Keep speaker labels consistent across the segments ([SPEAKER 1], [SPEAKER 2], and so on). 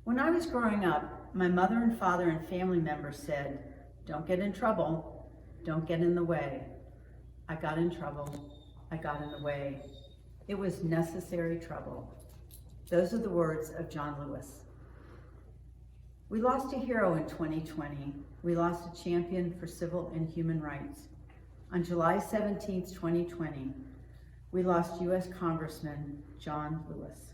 [SPEAKER 1] When I was growing up, my mother and father and family members said, "Don't get in trouble, don't get in the way." I got in trouble, I got in the way. It was necessary trouble. Those are the words of John Lewis. We lost a hero in 2020. We lost a champion for civil and human rights. On July 17, 2020, we lost U.S. Congressman John Lewis.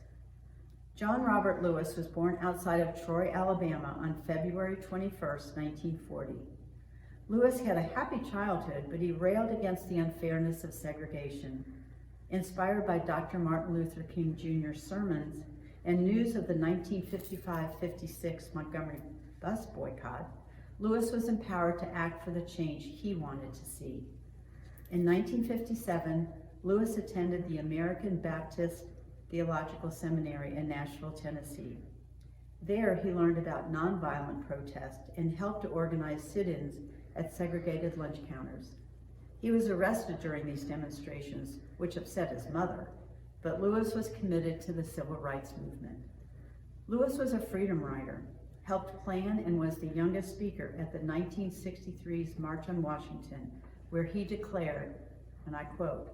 [SPEAKER 1] John Robert Lewis was born outside of Troy, Alabama on February 21, 1940. Lewis had a happy childhood, but he railed against the unfairness of segregation. Inspired by Dr. Martin Luther King Jr.'s sermons and news of the 1955-56 Montgomery bus boycott, Lewis was empowered to act for the change he wanted to see. In 1957, Lewis attended the American Baptist Theological Seminary in Nashville, Tennessee. There, he learned about nonviolent protest and helped to organize sit-ins at segregated lunch counters. He was arrested during these demonstrations, which upset his mother, but Lewis was committed to the civil rights movement. Lewis was a freedom rider, helped plan and was the youngest speaker at the 1963's March on Washington, where he declared, and I quote,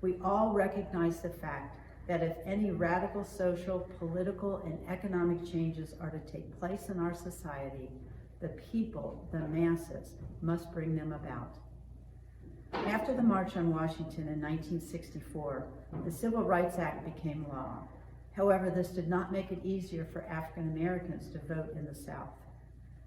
[SPEAKER 1] "We all recognize the fact that if any radical social, political, and economic changes are to take place in our society, the people, the masses, must bring them about." After the March on Washington in 1964, the Civil Rights Act became law. However, this did not make it easier for African Americans to vote in the South.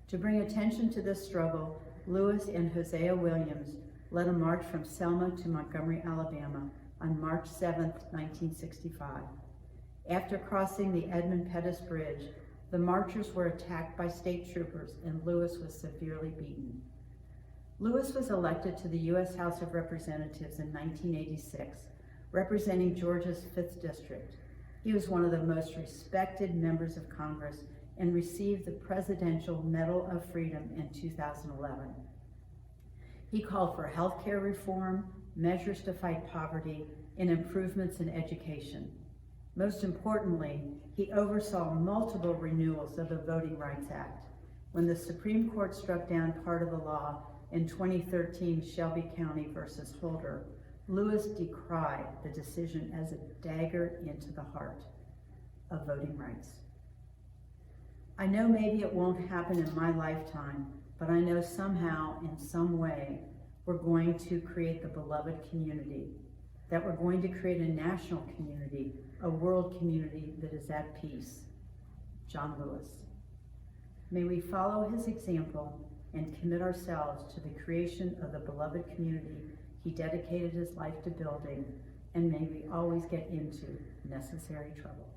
[SPEAKER 1] To bring attention to this struggle, Lewis and Hosea Williams led a march from Selma to Montgomery, Alabama on March 7, 1965. After crossing the Edmund Pettus Bridge, the marchers were attacked by state troopers and Lewis was severely beaten. Lewis was elected to the U.S. House of Representatives in 1986, representing Georgia's 5th District. He was one of the most respected members of Congress and received the Presidential Medal of Freedom in 2011. He called for health care reform, measures to fight poverty, and improvements in education. Most importantly, he oversaw multiple renewals of the Voting Rights Act. When the Supreme Court struck down part of the law in 2013 Shelby County versus Holder, Lewis decried the decision as a dagger into the heart of voting rights. I know maybe it won't happen in my lifetime, but I know somehow, in some way, we're going to create the beloved community, that we're going to create a national community, a world community that is at peace. John Lewis. May we follow his example and commit ourselves to the creation of the beloved community he dedicated his life to building, and may we always get into necessary trouble.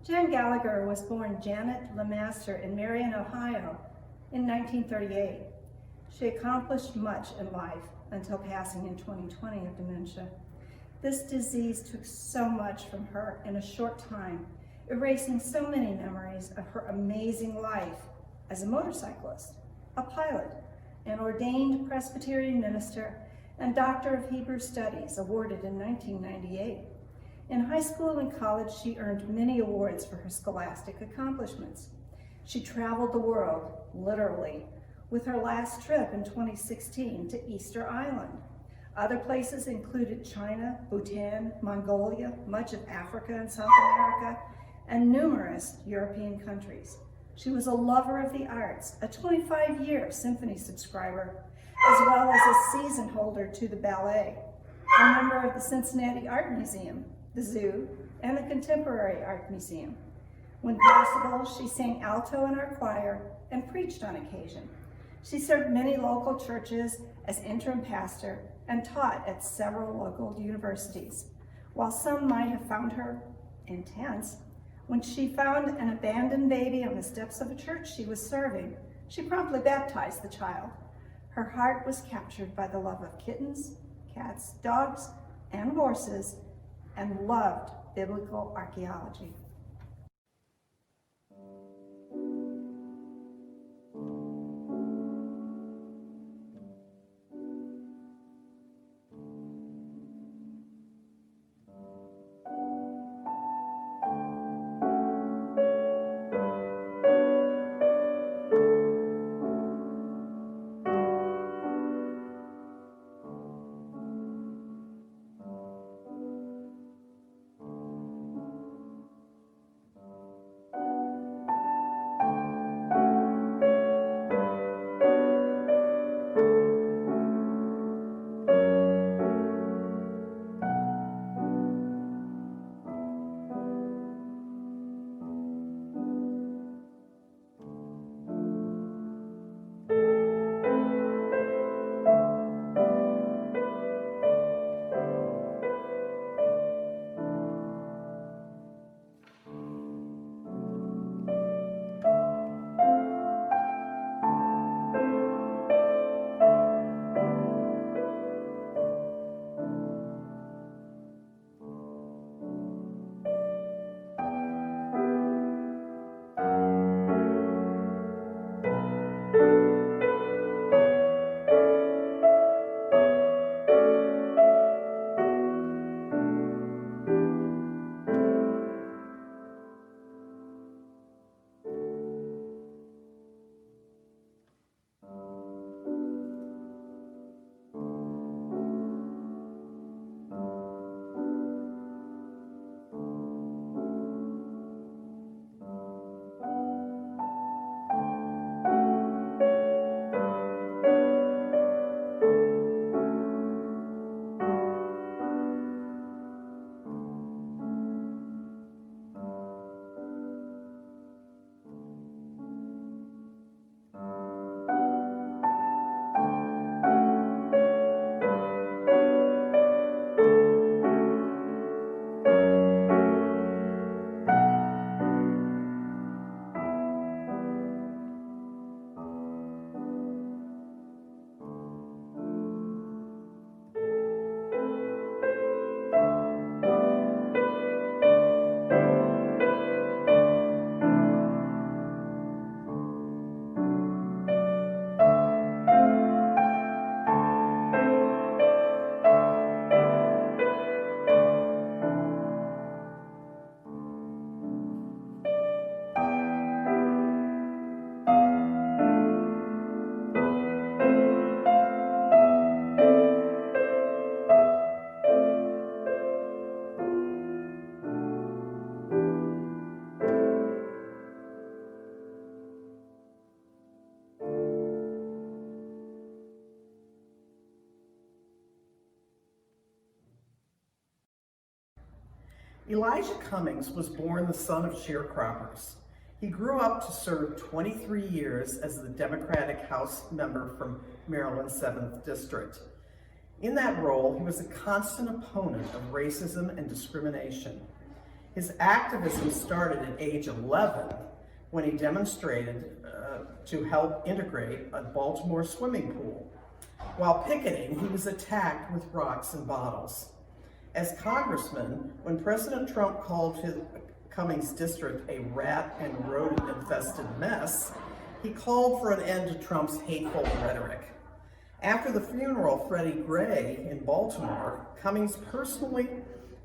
[SPEAKER 2] Jan Gallagher was born Janet Lemaster in Marion, Ohio in 1938. She accomplished much in life until passing in 2020 of dementia. This disease took so much from her in a short time, erasing so many memories of her amazing life as a motorcyclist, a pilot, an ordained Presbyterian minister, and Doctor of Hebrew Studies, awarded in 1998. In high school and college, she earned many awards for her scholastic accomplishments. She traveled the world, literally, with her last trip in 2016 to Easter Island. Other places included China, Bhutan, Mongolia, much of Africa and South America, and numerous European countries. She was a lover of the arts, a 25-year symphony subscriber, as well as a season holder to the ballet, a member of the Cincinnati Art Museum, the Zoo, and the Contemporary Art Museum. When possible, she sang alto in our choir and preached on occasion. She served many local churches as interim pastor and taught at several local universities. While some might have found her intense, when she found an abandoned baby on the steps of a church she was serving, she promptly baptized the child. Her heart was captured by the love of kittens, cats, dogs, and horses, and loved biblical archaeology.
[SPEAKER 3] Elijah Cummings was born the son of sharecroppers. He grew up to serve 23 years as the Democratic House member from Maryland's 7th District. In that role, he was a constant opponent of racism and discrimination. His activism started at age 11 when he demonstrated to help integrate a Baltimore swimming pool. While picketing, he was attacked with rocks and bottles. As congressman, when President Trump called his Cummings district a rat and rodent-infested mess, he called for an end to Trump's hateful rhetoric. After the funeral of Freddie Gray in Baltimore, Cummings personally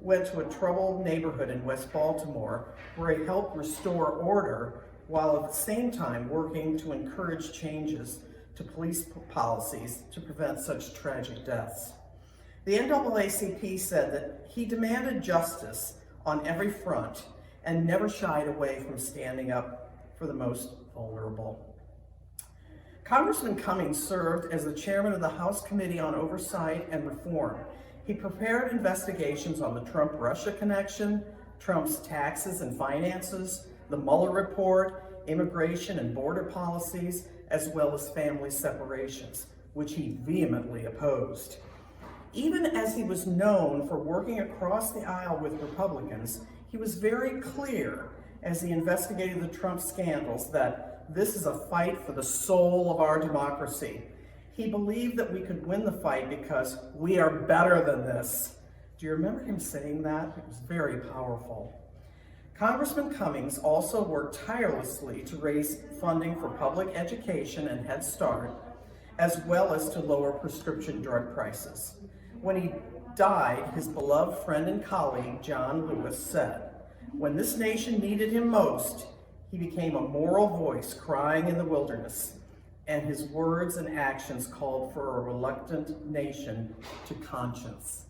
[SPEAKER 3] went to a troubled neighborhood in West Baltimore where he helped restore order while at the same time working to encourage changes to police policies to prevent such tragic deaths. The NAACP said that he demanded justice on every front and never shied away from standing up for the most vulnerable. Congressman Cummings served as the chairman of the House Committee on Oversight and Reform. He prepared investigations on the Trump-Russia connection, Trump's taxes and finances, the Mueller report, immigration and border policies, as well as family separations, which he vehemently opposed. Even as he was known for working across the aisle with Republicans, he was very clear as he investigated the Trump scandals that this is a fight for the soul of our democracy. He believed that we could win the fight because we are better than this. Do you remember him saying that? It was very powerful. Congressman Cummings also worked tirelessly to raise funding for public education and Head Start, as well as to lower prescription drug prices. When he died, his beloved friend and colleague, John Lewis, said, "When this nation needed him most, he became a moral voice crying in the wilderness, and his words and actions called for a reluctant nation to conscience."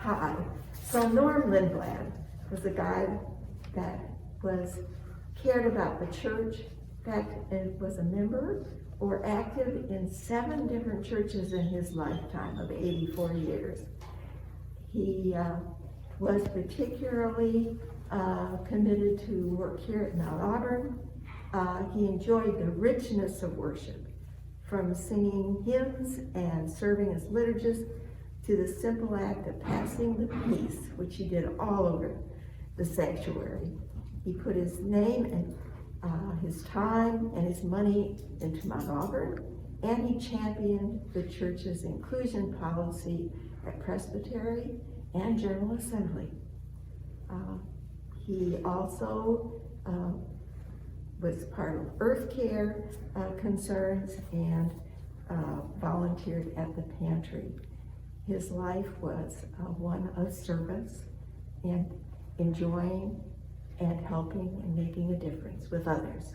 [SPEAKER 4] high. So Norm Lindblad was a guy that cared about the church, in fact, and was a member or active in 7 different churches in his lifetime of 84 years. He was particularly committed to work here at Mount Auburn. He enjoyed the richness of worship, from singing hymns and serving as liturgist to the simple act of passing the peace, which he did all over the sanctuary. He put his name and his time and his money into Mount Auburn, and he championed the church's inclusion policy at Presbytery and General Assembly. He also was part of Earth Care concerns and volunteered at the pantry. His life was one of service and enjoying and helping and making a difference with others.